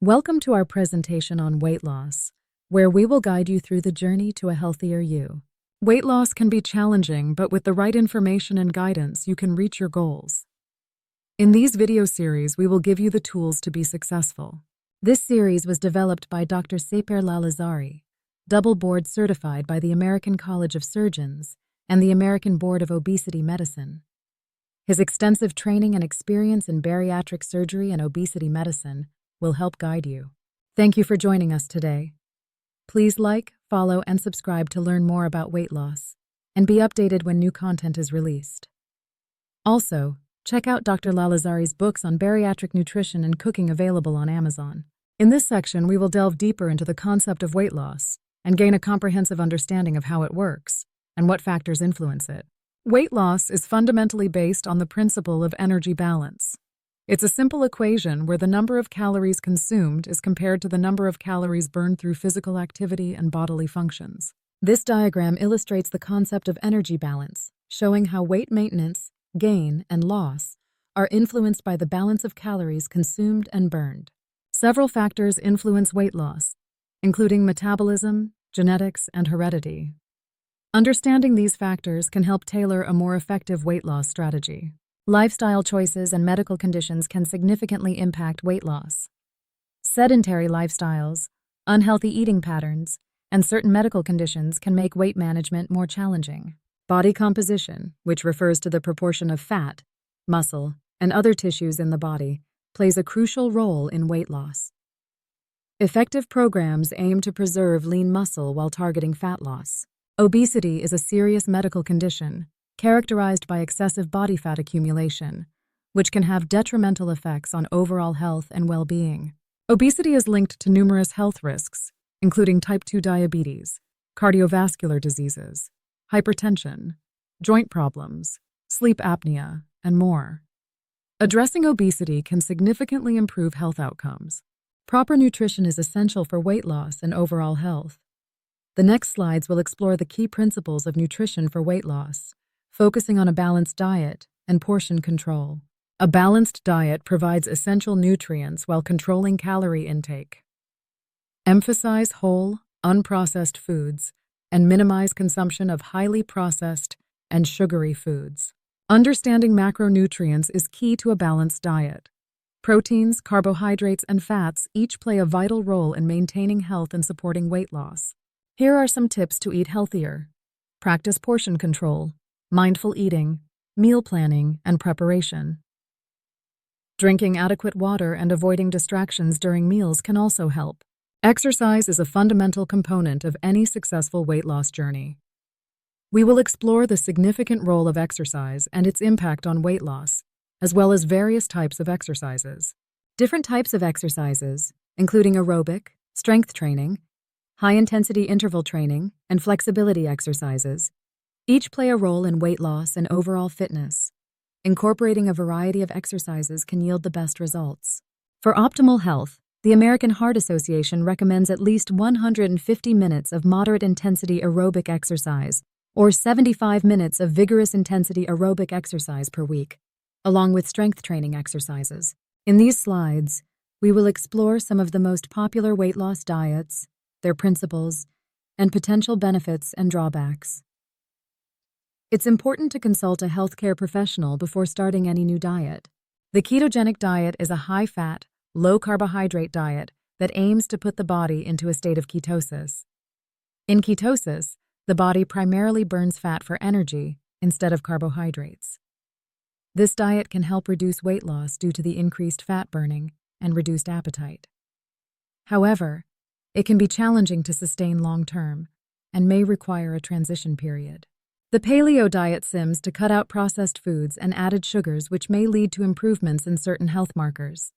Welcome to our presentation on weight loss, where we will guide you through the journey to a healthier you. Weight loss can be challenging, but with the right information and guidance, you can reach your goals. In these video series, we will give you the tools to be successful. This series was developed by Dr. Sepehr Lalezari, double board certified by the American College of Surgeons and the American Board of Obesity Medicine. His extensive training and experience in bariatric surgery and obesity medicine will help guide you. Thank you for joining us today. Please like, follow, and subscribe to learn more about weight loss and be updated when new content is released. Also, check out Dr. Lalezari's books on bariatric nutrition and cooking available on Amazon. In this section, we will delve deeper into the concept of weight loss and gain a comprehensive understanding of how it works and what factors influence it. Weight loss is fundamentally based on the principle of energy balance. It's a simple equation where the number of calories consumed is compared to the number of calories burned through physical activity and bodily functions. This diagram illustrates the concept of energy balance, showing how weight maintenance, gain, and loss are influenced by the balance of calories consumed and burned. Several factors influence weight loss, including metabolism, genetics, and heredity. Understanding these factors can help tailor a more effective weight loss strategy. Lifestyle choices and medical conditions can significantly impact weight loss. Sedentary lifestyles, unhealthy eating patterns, and certain medical conditions can make weight management more challenging. Body composition, which refers to the proportion of fat, muscle, and other tissues in the body, plays a crucial role in weight loss. Effective programs aim to preserve lean muscle while targeting fat loss. Obesity is a serious medical condition characterized by excessive body fat accumulation, which can have detrimental effects on overall health and well-being. Obesity is linked to numerous health risks, including type 2 diabetes, cardiovascular diseases, hypertension, joint problems, sleep apnea, and more. Addressing obesity can significantly improve health outcomes. Proper nutrition is essential for weight loss and overall health. The next slides will explore the key principles of nutrition for weight loss, focusing on a balanced diet and portion control. A balanced diet provides essential nutrients while controlling calorie intake. Emphasize whole, unprocessed foods and minimize consumption of highly processed and sugary foods. Understanding macronutrients is key to a balanced diet. Proteins, carbohydrates, and fats each play a vital role in maintaining health and supporting weight loss. Here are some tips to eat healthier. Practice portion control, mindful eating, meal planning, and preparation. Drinking adequate water and avoiding distractions during meals can also help. Exercise is a fundamental component of any successful weight loss journey. We will explore the significant role of exercise and its impact on weight loss, as well as various types of exercises. Different types of exercises, including aerobic, strength training, high-intensity interval training, and flexibility exercises, each play a role in weight loss and overall fitness. Incorporating a variety of exercises can yield the best results. For optimal health, the American Heart Association recommends at least 150 minutes of moderate-intensity aerobic exercise or 75 minutes of vigorous intensity aerobic exercise per week, along with strength training exercises. In these slides, we will explore some of the most popular weight loss diets, their principles, and potential benefits and drawbacks. It's important to consult a healthcare professional before starting any new diet. The ketogenic diet is a high-fat, low-carbohydrate diet that aims to put the body into a state of ketosis. In ketosis, the body primarily burns fat for energy instead of carbohydrates. This diet can help reduce weight loss due to the increased fat burning and reduced appetite. However, it can be challenging to sustain long-term and may require a transition period. The paleo diet aims to cut out processed foods and added sugars, which may lead to improvements in certain health markers.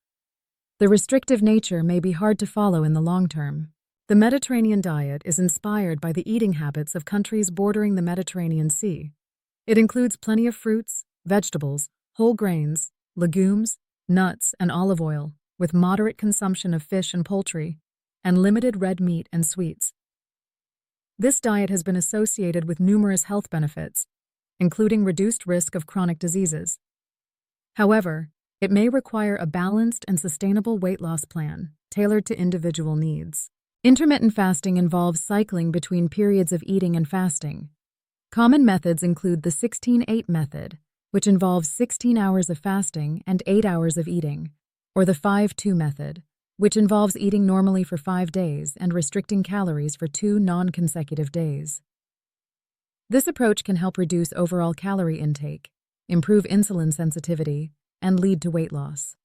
The restrictive nature may be hard to follow in the long term. The Mediterranean diet is inspired by the eating habits of countries bordering the Mediterranean Sea. It includes plenty of fruits, vegetables, whole grains, legumes, nuts, and olive oil, with moderate consumption of fish and poultry, and limited red meat and sweets. This diet has been associated with numerous health benefits, including reduced risk of chronic diseases. However, It may require a balanced and sustainable weight loss plan, tailored to individual needs. Intermittent fasting involves cycling between periods of eating and fasting. Common methods include the 16-8 method, which involves 16 hours of fasting and 8 hours of eating, or the 5-2 method, which involves eating normally for 5 days and restricting calories for 2 non-consecutive days. This approach can help reduce overall calorie intake, improve insulin sensitivity, and lead to weight loss.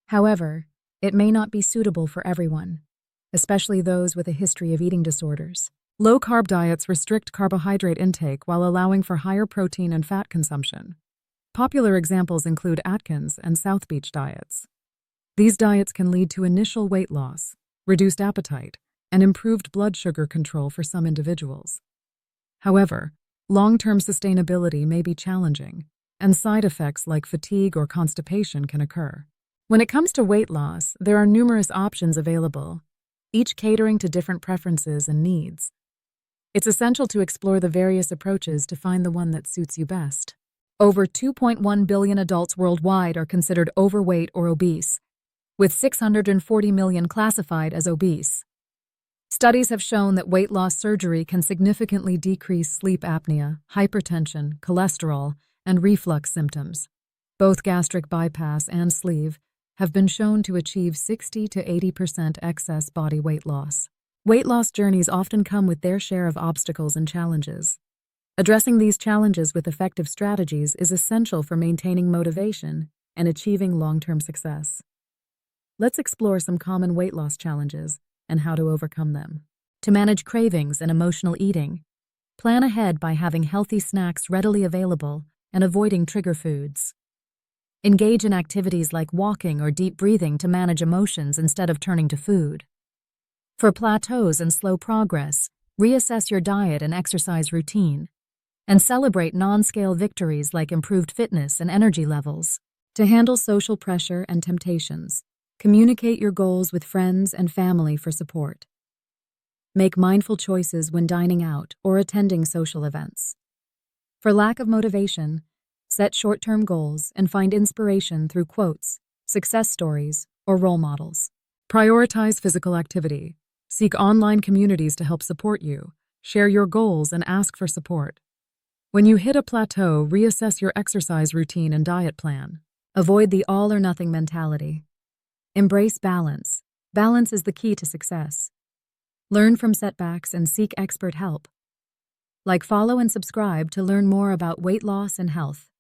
However, it may not be suitable for everyone, especially those with a history of eating disorders. Low-carb diets restrict carbohydrate intake while allowing for higher protein and fat consumption. Popular examples include Atkins and South Beach diets. These diets can lead to initial weight loss, reduced appetite, and improved blood sugar control for some individuals. However, long-term sustainability may be challenging, and side effects like fatigue or constipation can occur. When it comes to weight loss, there are numerous options available, each catering to different preferences and needs. It's essential to explore the various approaches to find the one that suits you best. Over 2.1 billion adults worldwide are considered overweight or obese, with 640 million classified as obese. Studies have shown that weight loss surgery can significantly decrease sleep apnea, hypertension, cholesterol, and reflux symptoms. Both gastric bypass and sleeve have been shown to achieve 60 to 80% excess body weight loss. Weight loss journeys often come with their share of obstacles and challenges. Addressing these challenges with effective strategies is essential for maintaining motivation and achieving long-term success. Let's explore some common weight loss challenges and how to overcome them. To manage cravings and emotional eating, plan ahead by having healthy snacks readily available and avoiding trigger foods. Engage in activities like walking or deep breathing to manage emotions instead of turning to food. For plateaus and slow progress, reassess your diet and exercise routine, and celebrate non-scale victories like improved fitness and energy levels. To handle social pressure and temptations, communicate your goals with friends and family for support. Make mindful choices when dining out or attending social events. For lack of motivation, set short-term goals and find inspiration through quotes, success stories, or role models. Prioritize physical activity. Seek online communities to help support you. Share your goals and ask for support. When you hit a plateau, reassess your exercise routine and diet plan. Avoid the all-or-nothing mentality. Embrace balance. Balance is the key to success. Learn from setbacks and seek expert help. Follow and subscribe to learn more about weight loss and health.